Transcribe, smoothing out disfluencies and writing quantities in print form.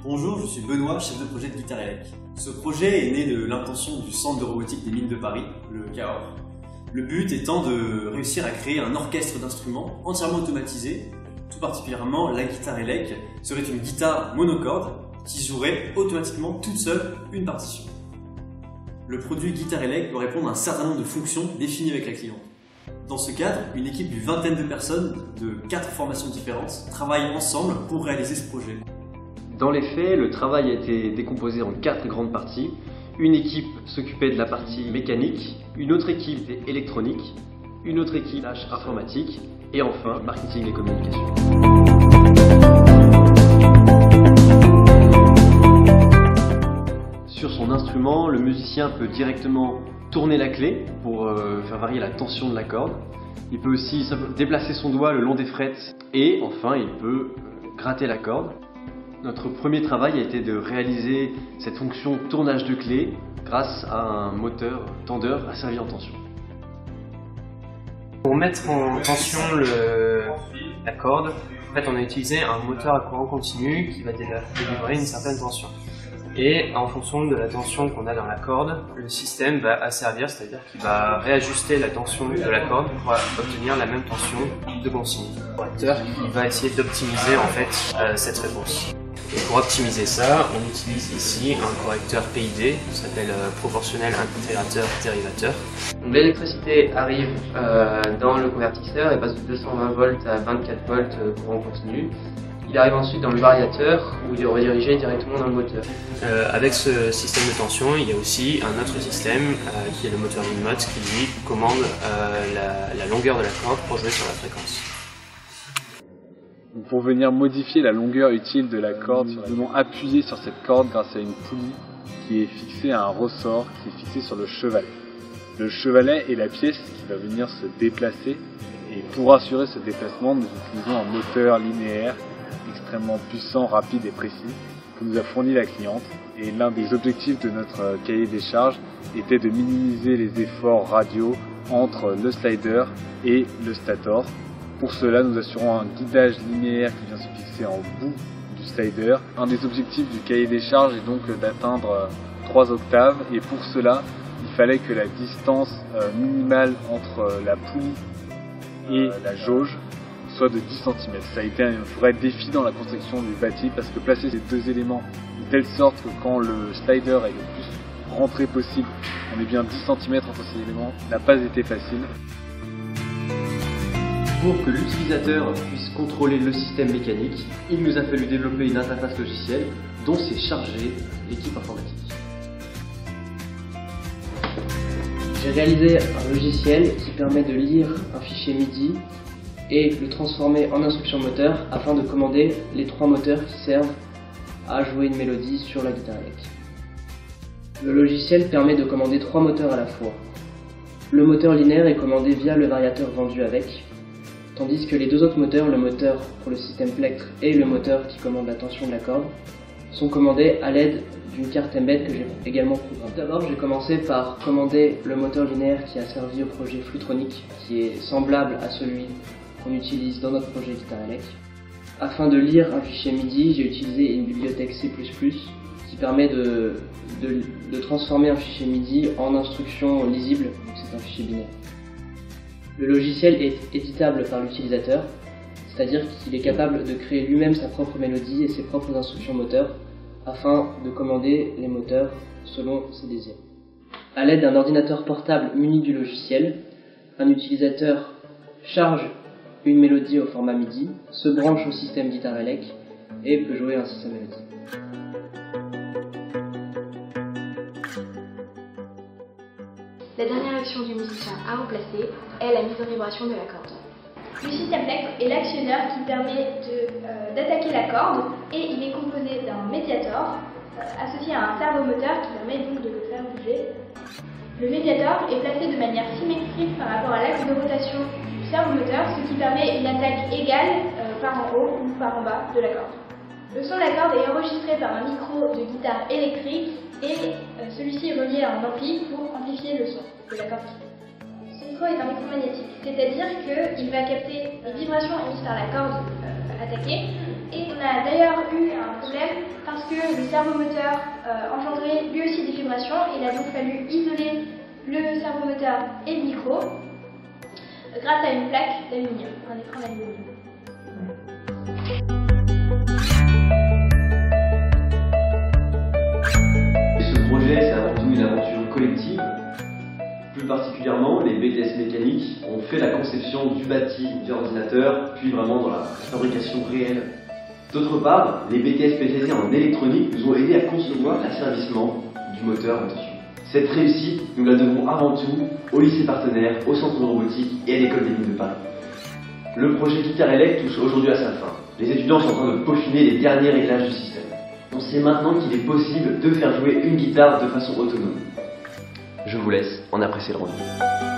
Bonjour, je suis Benoît, chef de projet de Guitar Elec. Ce projet est né de l'intention du Centre de robotique des mines de Paris, le CAOR. Le but étant de réussir à créer un orchestre d'instruments entièrement automatisé. Tout particulièrement, la Guitar Elec serait une guitare monocorde qui jouerait automatiquement toute seule une partition. Le produit Guitar Elec doit répondre à un certain nombre de fonctions définies avec la cliente. Dans ce cadre, une équipe d'une vingtaine de personnes de 4 formations différentes travaille ensemble pour réaliser ce projet. Dans les faits, le travail a été décomposé en 4 grandes parties. Une équipe s'occupait de la partie mécanique, une autre équipe était électronique, une autre équipe informatique et enfin marketing et communication. Sur son instrument, le musicien peut directement tourner la clé pour faire varier la tension de la corde. Il peut aussi déplacer son doigt le long des frettes et enfin il peut gratter la corde. Notre premier travail a été de réaliser cette fonction tournage de clé grâce à un moteur tendeur asservi en tension. Pour mettre en tension la corde, en fait, on a utilisé un moteur à courant continu qui va délivrer une certaine tension. Et en fonction de la tension qu'on a dans la corde, le système va asservir, c'est-à-dire qu'il va réajuster la tension de la corde pour obtenir la même tension de consigne. Le correcteur qui va essayer d'optimiser en fait cette réponse. Et pour optimiser ça, on utilise ici un correcteur PID, qui s'appelle proportionnel intégrateur dérivateur. L'électricité arrive dans le convertisseur et passe de 220 volts à 24 volts courant continu. Il arrive ensuite dans le variateur où il est redirigé directement dans le moteur. Avec ce système de tension, il y a aussi un autre système qui est le moteur Linmot qui lui commande la longueur de la corde pour jouer sur la fréquence. Pour venir modifier la longueur utile de la corde, nous devons appuyer sur cette corde grâce à une poulie qui est fixée à un ressort qui est fixé sur le chevalet. Le chevalet est la pièce qui va venir se déplacer et pour assurer ce déplacement, nous utilisons un moteur linéaire extrêmement puissant, rapide et précis que nous a fourni la cliente. Et l'un des objectifs de notre cahier des charges était de minimiser les efforts radio entre le slider et le stator. Pour cela, nous assurons un guidage linéaire qui vient se fixer en bout du slider. Un des objectifs du cahier des charges est donc d'atteindre 3 octaves et pour cela, il fallait que la distance minimale entre la poulie et la jauge soit de 10 cm. Ça a été un vrai défi dans la construction du bâti parce que placer ces deux éléments de telle sorte que quand le slider est le plus rentré possible, on est bien 10 cm entre ces éléments, n'a pas été facile. Pour que l'utilisateur puisse contrôler le système mécanique, il nous a fallu développer une interface logicielle dont s'est chargée l'équipe informatique. J'ai réalisé un logiciel qui permet de lire un fichier MIDI et le transformer en instruction moteur afin de commander les 3 moteurs qui servent à jouer une mélodie sur la Guitar Elec. Le logiciel permet de commander 3 moteurs à la fois. Le moteur linéaire est commandé via le variateur vendu avec, tandis que les 2 autres moteurs, le moteur pour le système plectre et le moteur qui commande la tension de la corde, sont commandés à l'aide d'une carte embed que j'ai également programmée. D'abord, j'ai commencé par commander le moteur linéaire qui a servi au projet Flutronic, qui est semblable à celui qu'on utilise dans notre projet Guitar Elec. Afin de lire un fichier MIDI, j'ai utilisé une bibliothèque C++ qui permet de transformer un fichier MIDI en instruction lisible, donc c'est un fichier binaire. Le logiciel est éditable par l'utilisateur, c'est-à-dire qu'il est capable de créer lui-même sa propre mélodie et ses propres instructions moteurs afin de commander les moteurs selon ses désirs. À l'aide d'un ordinateur portable muni du logiciel, un utilisateur charge une mélodie au format MIDI, se branche au système Guitar Elec et peut jouer ainsi sa mélodie. La dernière action du musicien à remplacer est la mise en vibration de la corde. Le système plectre est l'actionneur qui permet d'attaquer la corde et il est composé d'un médiator associé à un servomoteur qui permet donc de le faire bouger. Le médiator est placé de manière symétrique par rapport à l'axe de rotation du servomoteur, ce qui permet une attaque égale par en haut ou par en bas de la corde. Le son de la corde est enregistré par un micro de guitare électrique et celui-ci est relié à un ampli pour amplifier le son de la corde. Ce micro est un micro magnétique, c'est-à-dire qu'il va capter les vibrations émises par la corde attaquée Et on a d'ailleurs eu un problème parce que le servomoteur engendrait lui aussi des vibrations et il a donc fallu isoler le servomoteur et le micro grâce à une plaque d'aluminium, un écran d'aluminium. Ce projet, c'est avant tout une aventure collective. Plus particulièrement, les BTS mécaniques ont fait la conception du bâti du ordinateur, puis vraiment dans la fabrication réelle. D'autre part, les BTS spécialisés en électronique nous ont aidés à concevoir l'asservissement du moteur en tension. Cette réussite, nous la devons avant tout au lycée partenaire, au centre de robotique et à l'école des mines de Paris. Le projet Guitare Elect touche aujourd'hui à sa fin. Les étudiants sont en train de peaufiner les derniers réglages du système. On sait maintenant qu'il est possible de faire jouer une guitare de façon autonome. Je vous laisse en apprécier le rendu.